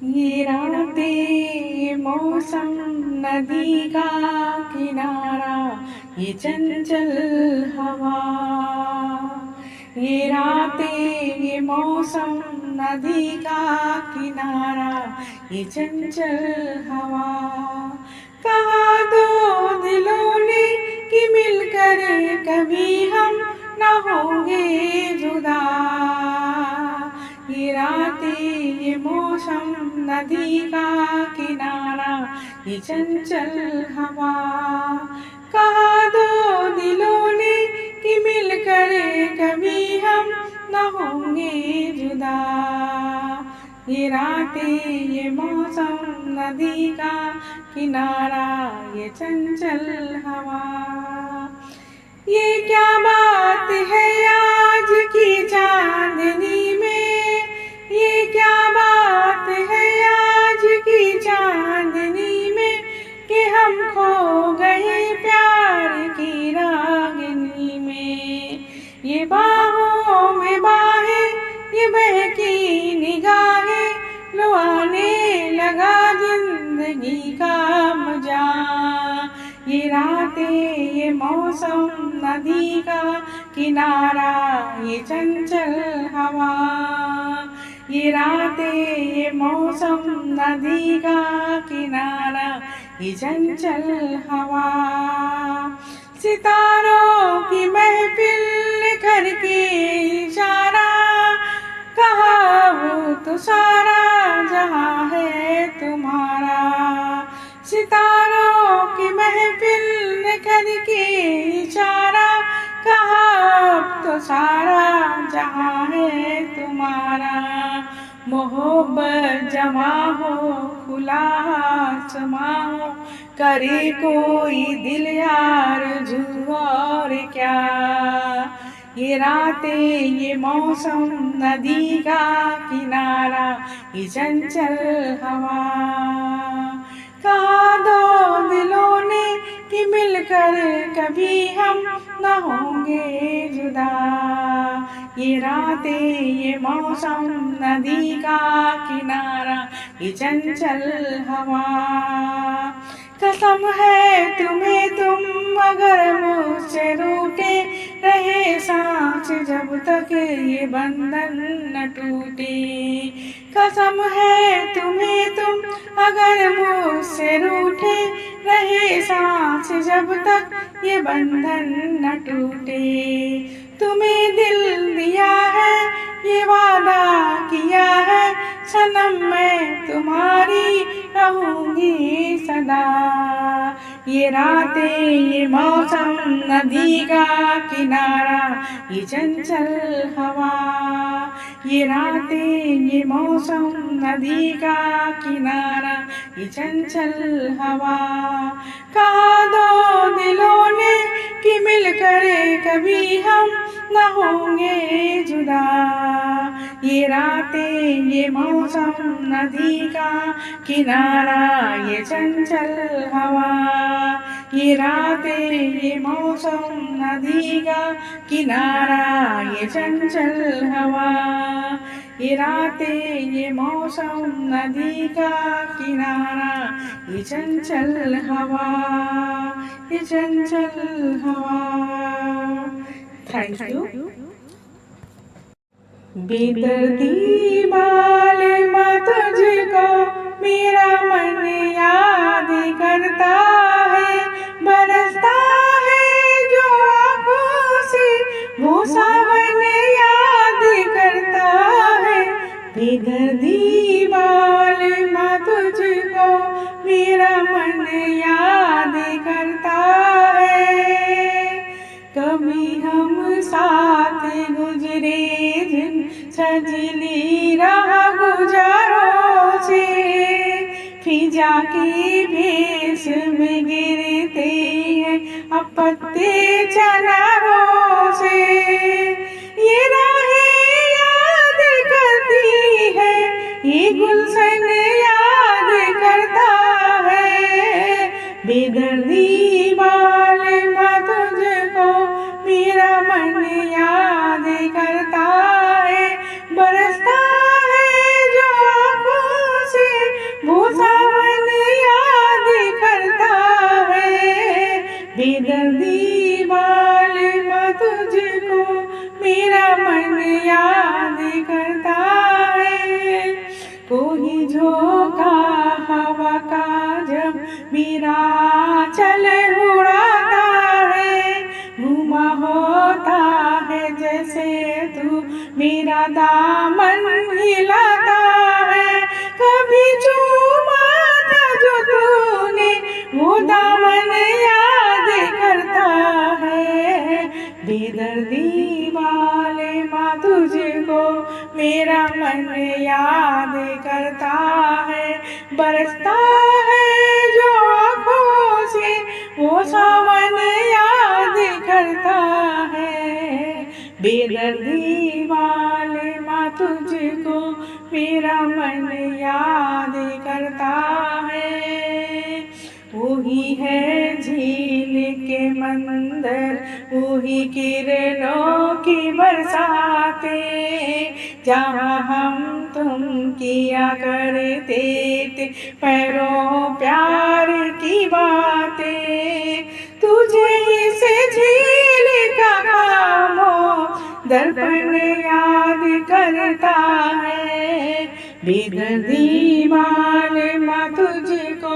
ये रातें मौसम नदी का किनारा, ये चंचल हवा। ये रातें ये मौसम नदी का किनारा, ये चंचल हवा। कहा दो दिलों ने कि मिलकर कभी हम न होंगे जुदा। ये रातें ये मौसम नदी का किनारा, ये चंचल हवा। कहा दो दिलों ने कि मिलकर कभी हम न होंगे जुदा। ये रातें ये मौसम नदी का किनारा, ये चंचल हवा। ये क्या बात है आज की चांदनी में, ये क्या बात है आज की चांदनी में, कि हम खो गए प्यार की रागनी में। ये बाहों में बाहें, ये बहकी निगाहें, लो आने लगा जिंदगी का मजा। ये रातें ये मौसम नदी का किनारा, ये चंचल हवा। ये रातें ये मौसम नदी का किनारा, ये चंचल हवा। सितारों की महफिल करके इशारा, कहा वो तो सारा जहां है तुम्हारा। सितारों की महफिल करके इशारा, कहा अब तो सारा जहां है तुम्हारा। मोहब्बत जमा हो खुला आसमां हो, करे कोई दिल यार जू और क्या। ये रातें ये मौसम नदी का किनारा, ये चंचल हवा। कहा दो दिलों ने कि मिलकर कभी हम न होंगे जुदा। ये रातें ये मौसम नदी का किनारा, ये चंचल हवा। कसम है तुम्हें तुम अगर मुझसे रूठे रहे सांस जब तक ये बंधन न टूटे। कसम है तुम्हें तुम अगर मुझसे रूठे रहे सांस जब तक ये बंधन न टूटे। तुम्हें दिल दिया है ये वादा किया है, सनम मैं तुम्हारी रहूंगी सदा। ये रातें ये मौसम नदी का किनारा, ये चंचल हवा। ये रातें ये मौसम नदी का किनारा, ये चंचल हवा। कहा दो दिलों ने कि मिलकर कभी हम न होंगे जुदा। ये रातें ये मौसम नदी का किनारा, ये चंचल हवा। ये रातें ये मौसम नदी का किनारा, ये चंचल हवा। ये रातें ये मौसम नदी का किनारा, ये चंचल हवा, ये चंचल हवा। Thank you. बेदर्दी मालूम तुझको मेरा मन याद करता है, बरसता है जो आँखों से वो सावन याद करता है। बेदर्दी मालूम तुझको मेरा मन याद करता है। कभी हम साथ गुजरे जिन सजली राह गुजारों से, फिजा के भेष में गिरते हैं अब पत्ते चनारों से। ये राहें याद करती है, ये गुलशन याद करता है। बेदर्दी मालूम तुझको मेरा मन याद करता है, बरसता है जो आँखों से मेरा दामन हिलाता है। कभी चूमा था जो तूने वो दामन याद करता है। बेदर्दी वाले माँ तुझको मेरा मन याद करता है। बरसता है जो आँखों से वो सावन याद करता है। बेदर्दी वाले माँ तुझको मेरा मन याद करता है। वही है झील के मंदिर, वही किरणों की बरसाते, जहाँ हम तुम किया करते थे पैरों प्यार की बातें। तुझे इस झील का खामो दर्पण याद करता है। बेदर्दी वाले माँ तुझको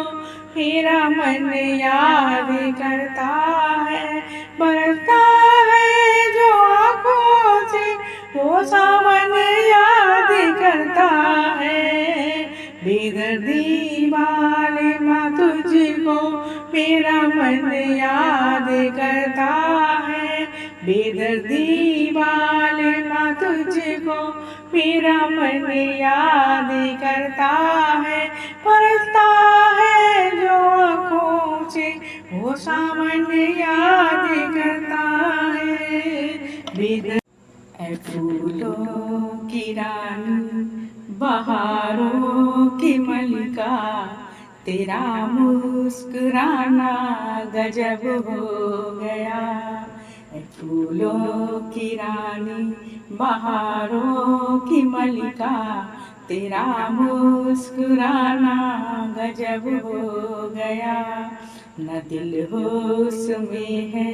मेरा मन याद करता है। बरसता है जो आँखों से वो सावन याद करता है। बेदर्दी वाले माँ तुझको मेरा मन याद करता है। बेदर्दी वाले माँ तुझको मेरा मन याद करता है। बरसता है जो आँखों से वो सावन याद करता है। ऐ फूलों की रानी बहारों की मलिका, तेरा मुस्कुराना गजब हो गया। ऐ फूलों की रानी बहारों की मलिका, तेरा मुस्कुराना गजब हो गया। न दिल होश में है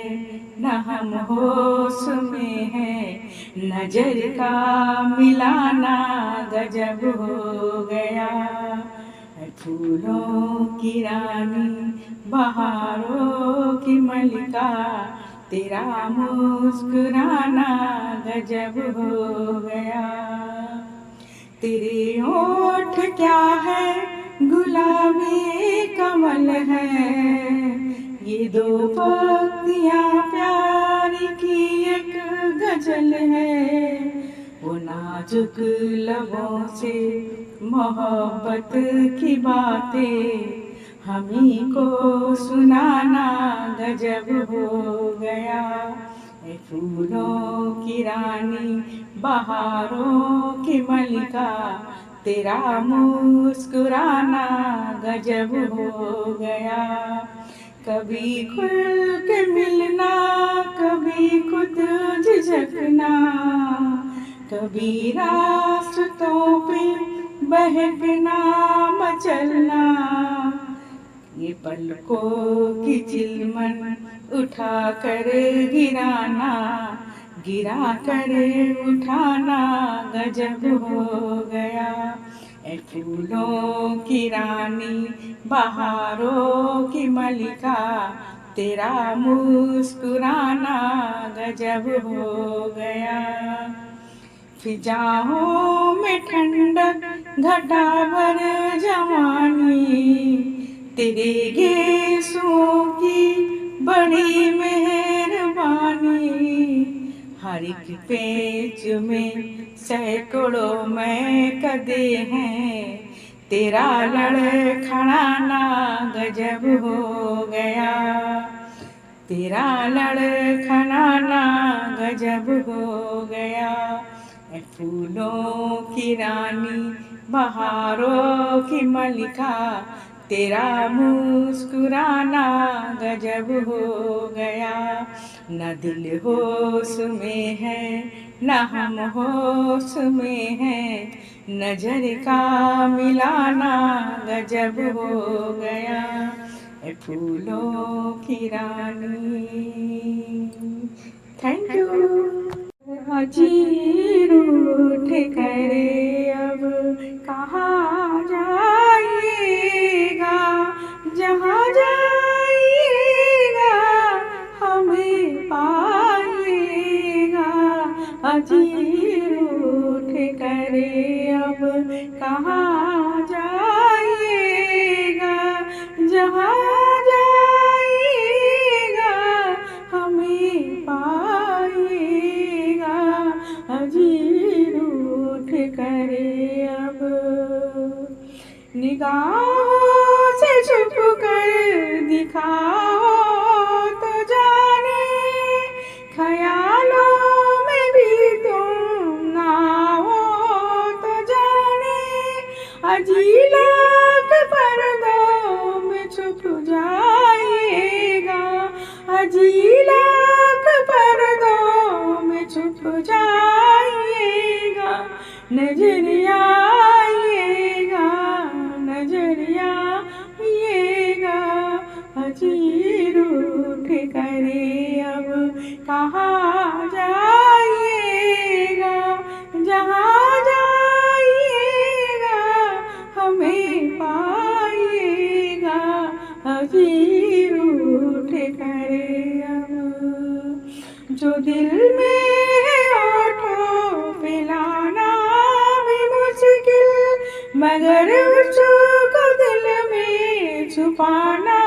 न हम होश में है, नजर का मिलाना गजब हो गया। फूलों की रानी बहारों की मलिका, तेरा मुस्कुराना गजब हो गया। तेरे होठ क्या है गुलाबी कमल है, ये दो पत्तियां प्यार की एक गजल है। वो नाजुक लबों से मोहब्बत की बातें हमी को सुनाना गजब हो गया। ऐ फूलों की रानी बहारों की मलिका, तेरा मुस्कुराना गजब हो गया। कभी खुल के मिलना, कभी खुद झिझकना, कभी रास्तों पे बहकना मचलना, ये पलकों की चिलमन उठा कर गिराना, गिरा कर उठाना गजब हो गया। ऐ फूलों की रानी बहारों की मलिका, तेरा मुस्कुराना गजब हो गया। फिजाओं में ठंडक घटा भर जवानी, तेरे गेसों की बड़ी मेहरबानी। हर एक पेच में सैकड़ों महकदे हैं, तेरा लड़खड़ाना गजब हो गया। तेरा लड़खड़ाना गजब हो गया। ऐ फूलों की रानी बहारों की मलिका, तेरा मुस्कुराना गजब हो गया। न दिल होश में है न हम होश में है, नजर का मिलाना गजब हो गया। ऐ फूलों की रानी। Thank you. अजी रूठ कर अब कहाँ जाइएगा, जहाँ जाइएगा हमें पाइएगा। अजी करे अब कहाँ जाइएगा, जहाँ जाइएगा हमें पाइएगा, अजी रूठ करे अब। निगाहों से छुप कर दिखाओ तो जाने, ख्यालों में भी तुम ना हो तो जाने, अजी लाख पर्दों में छुप जाइएगा, अजी लाख पर्दों में छुप जाइएगा, नजरिया आइएगा, नजरिया आइएगा, अजी रूठ करे अब कहाँ जाइएगा, जहाँ जाइएगा हमें पाइएगा, अजी रूठ करे अब। जो दिल में है होठों पे लाना भी मुश्किल, मगर उसको दिल में छुपाना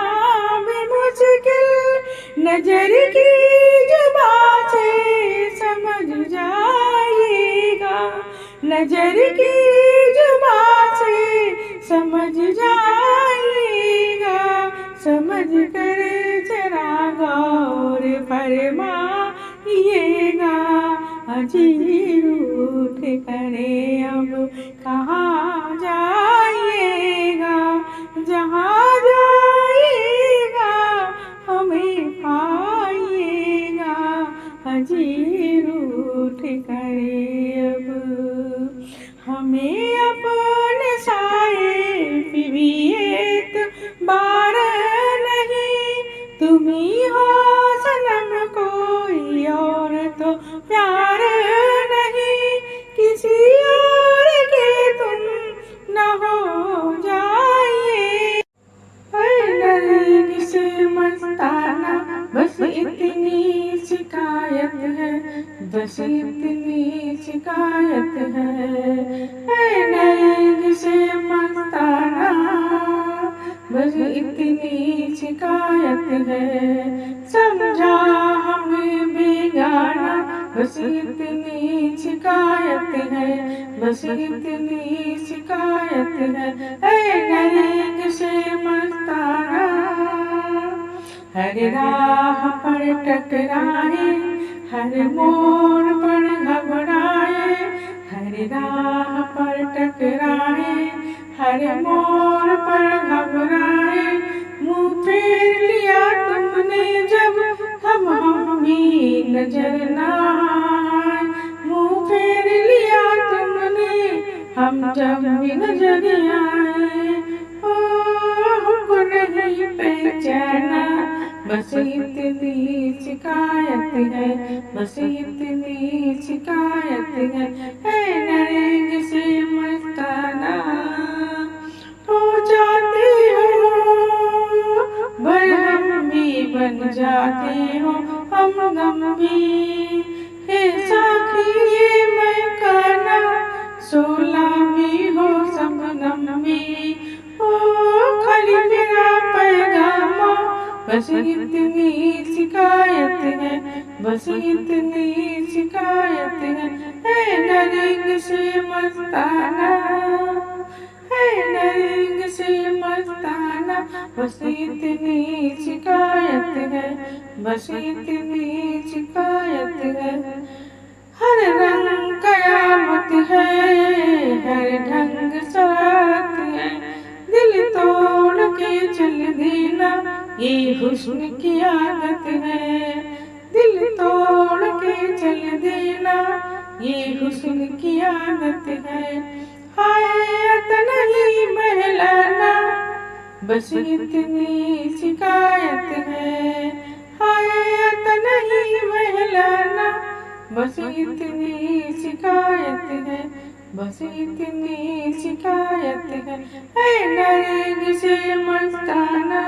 भी मुश्किल, नजर की जुबां से समझ जाइएगा, नजर की जुबां से समझ जाइएगा, समझ कर जरा गौर फरमाइएगा, अजी रूठ करे अब कहाँ जाइएगा, जहाँ जाइएगा हमें पाइएगा, अजी रूठ करे अब। हमें अपने साए पे भी एतबार नहीं, तुम ही हो सनम कोई और तो प्यार नहीं, किसी और के तुम न हो जाइए, नरगिस मस्ताना बस इतनी शिकायत है, बस इतनी शिकायत है, नरगिस मस्ताना बस इतनी शिकायत है, समझा हमें बेगाना बस इतनी शिकायत है, बस इतनी शिकायत है, नरगिस मस्ताना। हर राह पर टकराए, हर मोड़ पर घबराए, हर राह पर टकराए, हर मोड़ पर घबराए, मुँह फेर लिया तुमने जब हम भी नजर न आए, मुँह फेर लिया तुमने हम जब भी नजर आए, हमको नहीं पहचाना बस इतनी शिकायत है, बस इतनी शिकायत है, नरगिस मस्ताना। हो जाते हो बरहम भी बन जाते हो हम गम भी, हे साखी ये मैं करना सोला भी हो शबनम भी, ओ खाली मेरा पैगामा बस इतनी शिकायत है, बस इतनी शिकायत है, नरगिस मस्ताना, नरगिस मस्ताना, बस इतनी शिकायत है, बस इतनी शिकायत है। हर रंग कयामत है, हर ढंग शरारत है, दिल तोड़ के चल देना ये हुस्न की आदत है, दिल तोड़ के चल देना ये हुस्न की आदत है, हायत नहीं महलाना बस इतनी शिकायत है, हायत नहीं महलाना बस इतनी शिकायत है, बस इतनी शिकायत है, नरगिस मस्ताना।